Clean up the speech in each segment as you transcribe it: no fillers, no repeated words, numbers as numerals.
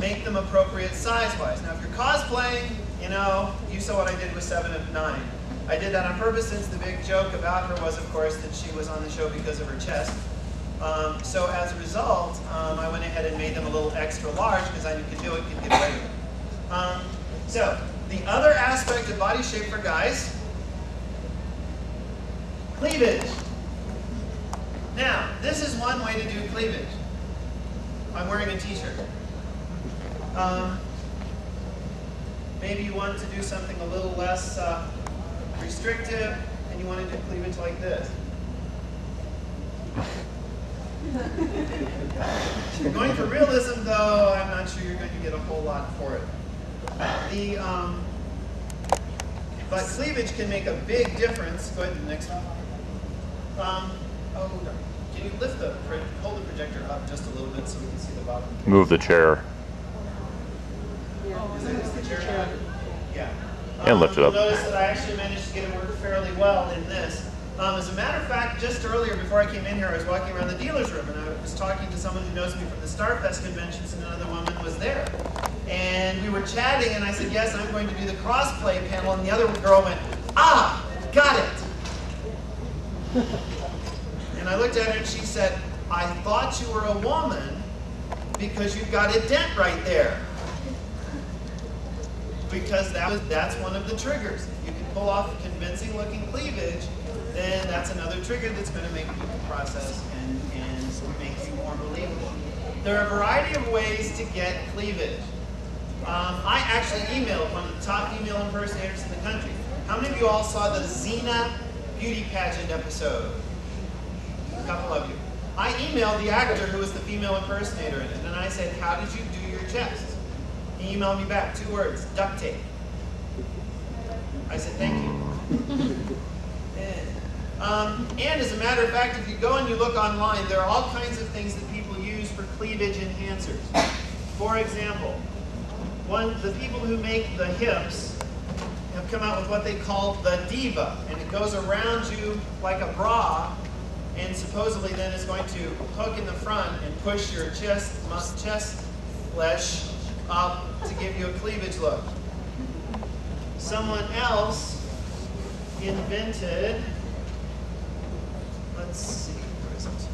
make them appropriate size-wise. Now, if you're cosplaying, you know, you saw what I did with 7 of 9. I did that on purpose since the big joke about her was, of course, that she was on the show because of her chest. So as a result, I went ahead and made them a little extra large because I could do it, could get away with it. So the other aspect of body shape for guys, cleavage. Now, this is one way to do cleavage. I'm wearing a t-shirt. Maybe you want to do something a little less restrictive, and you want to do cleavage like this. If you're going for realism, though, I'm not sure you're going to get a whole lot for it. But cleavage can make a big difference. Go ahead to the next one. Can you hold the projector up just a little bit so we can see the bottom? Move the chair. Is the chair? Yeah. And lift it up. You'll notice that I actually managed to get it work fairly well in this. As a matter of fact, just earlier before I came in here, I was walking around the dealer's room and I was talking to someone who knows me from the Starfest conventions, and another woman was there. And we were chatting and I said, yes, I'm going to do the Crossplay panel, and the other girl went, ah, got it. And I looked at her and she said, I thought you were a woman because you've got a dent right there. Because that's one of the triggers. If you can pull off convincing looking cleavage, then that's another trigger that's going to make people process and make you more believable. There are a variety of ways to get cleavage. I actually emailed one of the top female impersonators in the country. How many of you all saw the Xena beauty pageant episode? A couple of you. I emailed the actor who was the female impersonator in it, and I said, how did you do your chest? He emailed me back, 2 words, duct tape. I said, thank you. And as a matter of fact, if you go and you look online, there are all kinds of things that people use for cleavage enhancers. For example, the people who make the hips have come out with what they call the diva, and it goes around you like a bra, and supposedly then is going to hook in the front and push your chest flesh up to give you a cleavage look. Someone else invented, let's see, where is it?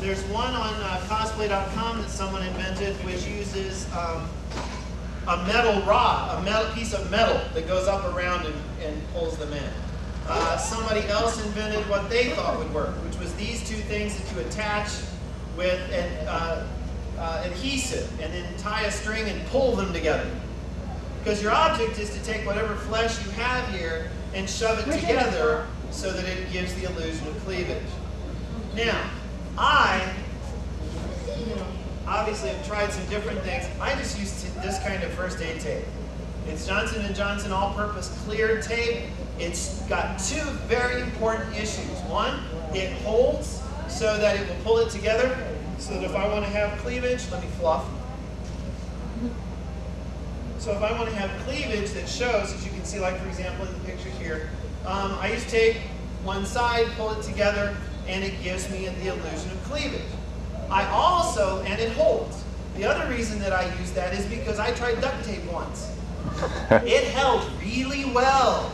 There's one on Cosplay.com that someone invented which uses a metal rod, a piece of metal that goes up around and pulls them in. Somebody else invented what they thought would work, which was these 2 things that you attach with an adhesive and then tie a string and pull them together. Because your object is to take whatever flesh you have here and shove it together so that it gives the illusion of cleavage. Now, I obviously have tried some different things. I just used this kind of first aid tape. It's Johnson & Johnson all-purpose clear tape. It's got 2 very important issues. One, it holds so that it will pull it together, so that if I want to have cleavage, let me fluff. So if I want to have cleavage that shows, as you can see, like for example in the picture here, I just take one side, pull it together, and it gives me the illusion of cleavage. I also, and it holds. The other reason that I use that is because I tried duct tape once. It held really well.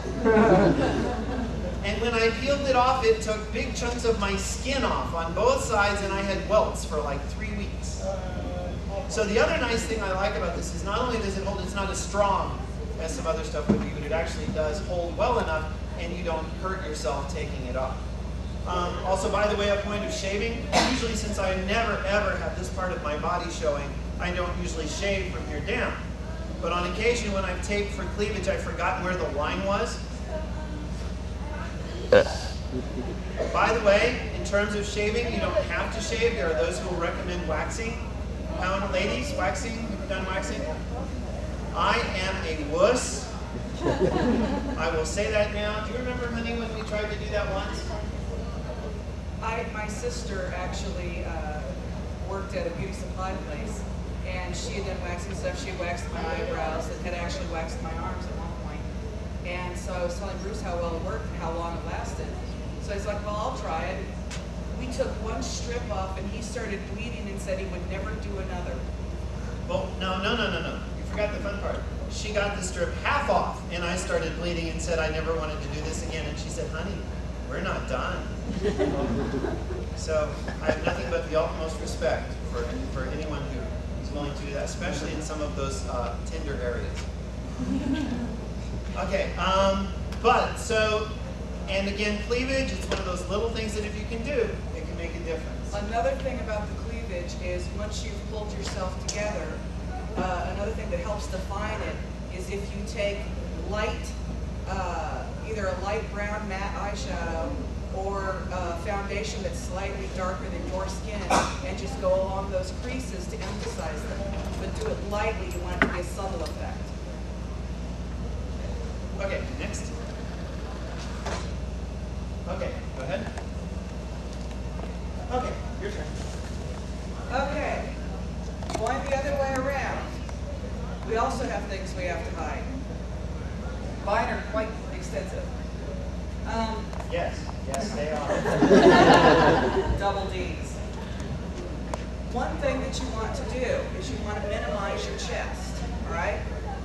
And when I peeled it off, it took big chunks of my skin off on both sides, and I had welts for like 3 weeks. So the other nice thing I like about this is not only does it hold, it's not as strong as some other stuff would be, but it actually does hold well enough, and you don't hurt yourself taking it off. Also, by the way, a point of shaving, usually since I never ever have this part of my body showing, I don't usually shave from here down. But on occasion when I've taped for cleavage, I've forgotten where the line was. By the way, in terms of shaving, you don't have to shave. There are those who will recommend waxing. Ladies, waxing, have you done waxing? I am a wuss. I will say that now. Do you remember, honey, when we tried to do that once? My sister actually worked at a beauty supply place, and she had done waxing stuff. She had waxed my eyebrows and had actually waxed my arms at one point. And so I was telling Bruce how well it worked and how long it lasted. So he's like, well, I'll try it. We took one strip off, and he started bleeding and said he would never do another. Well, no. You forgot the fun part. She got the strip half off, and I started bleeding and said I never wanted to do this again. And she said, honey, we're not done. So I have nothing but the utmost respect for anyone who is willing to do that, especially in some of those tender areas. Okay, and again, cleavage, it's one of those little things that if you can do, it can make a difference. Another thing about the cleavage is once you've pulled yourself together, another thing that helps define it is if you take light, either a light brown matte eyeshadow or a foundation that's slightly darker than your skin and just go along those creases to emphasize them. But do it lightly, you want it to be a subtle effect. Okay, next. Okay, go ahead. Okay, your turn. Okay, going the other way around. We also have things we have to hide. Mine are quite extensive. Yes, they are. Double D's. One thing that you want to do is you want to minimize your chest, all right?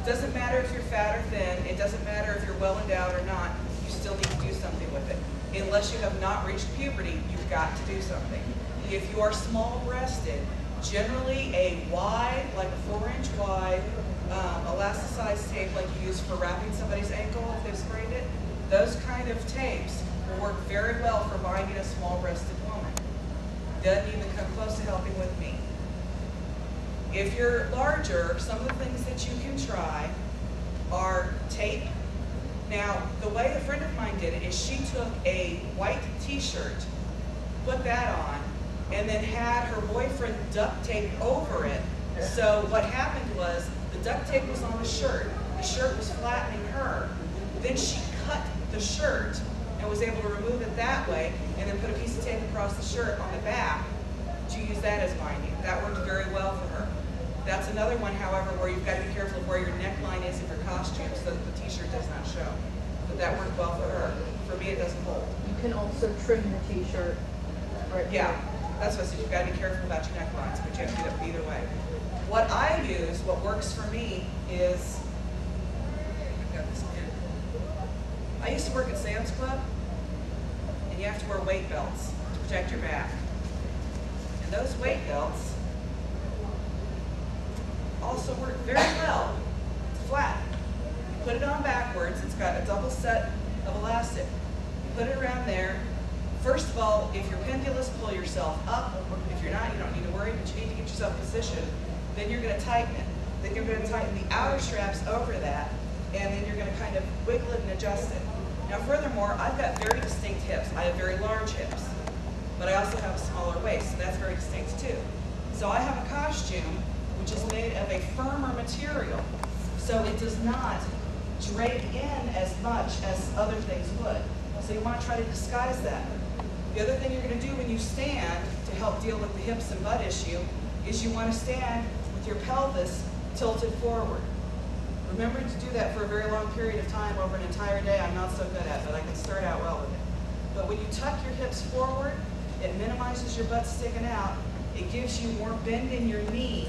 Doesn't matter if you're fat or thin, it doesn't matter if you're well endowed or not, you still need to do something with it. Unless you have not reached puberty, you've got to do something. If you are small-breasted, generally a wide, like a 4-inch wide, elasticized tape like you use for wrapping somebody's ankle if they've sprained it, those kind of tapes will work very well for binding a small-breasted woman. Doesn't even come close to helping with me. If you're larger, some of the things that you can try are tape. Now, the way a friend of mine did it is she took a white t-shirt, put that on, and then had her boyfriend duct tape over it. So what happened was the duct tape was on the shirt was flattening her. Then she cut the shirt and was able to remove it that way and then put a piece of tape across the shirt on the back to use that as binding. That worked very well for her. That's another one, however, where you've got to be careful of where your neckline is of your costume so that the t-shirt does not show. But that worked well for her. For me, it doesn't hold. You can also trim the t-shirt. Right. Yeah, that's what I said. You've got to be careful about your necklines, but you have to do that either way. What I use, what works for me is, I've got this pin. I used to work at Sam's Club, and you have to wear weight belts to protect your back. And those weight belts also work very well. It's flat. You put it on backwards. It's got a double set of elastic. You put it around there. First of all, if you're pendulous, pull yourself up. If you're not, you don't need to worry, but you need to get yourself positioned. Then you're going to tighten it. Then you're going to tighten the outer straps over that, and then you're going to kind of wiggle it and adjust it. Now furthermore, I've got very distinct hips. I have very large hips, but I also have a smaller waist, so that's very distinct too. So I have a costume which is made of a firmer material, so it does not drape in as much as other things would. So you want to try to disguise that. The other thing you're going to do when you stand to help deal with the hips and butt issue is you want to stand with your pelvis tilted forward. Remember to do that for a very long period of time over an entire day. I'm not so good at it, but I can start out well with it. But when you tuck your hips forward, it minimizes your butt sticking out. It gives you more bend in your knee,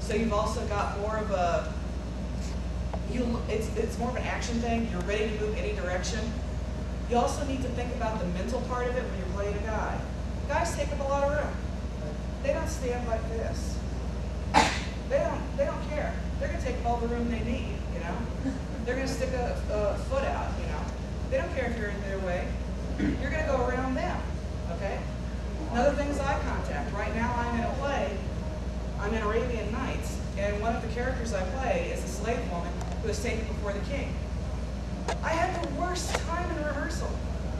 so you've also got more of a, it's more of an action thing. You're ready to move any direction. You also need to think about the mental part of it when you're playing a guy. Guys take up a lot of room. They don't stand like this. They don't care. They're going to take all the room they need, you know. They're going to stick a foot out, you know. They don't care if you're in their way. You're going to go around them, okay? Another thing is eye contact. Right now I'm in a play. I'm in Arabian Nights, and one of the characters I play is a slave woman who is taken before the king. I had the worst time in rehearsal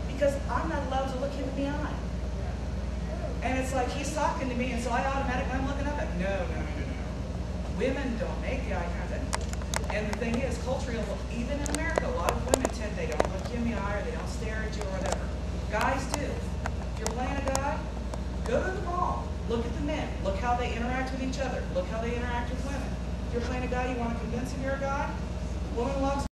because I'm not allowed to look him in the eye. And it's like he's talking to me, and so I'm looking up at him. No. Women don't make the eye contact. And the thing is, culturally, even in America, a lot of women they don't look you in the eye or they don't stare at you or whatever. Guys do. If you're playing a guy, go to the mall. Look at the men. Look how they interact with each other. Look how they interact with women. If you're playing a guy, you want to convince him you're a guy, woman walks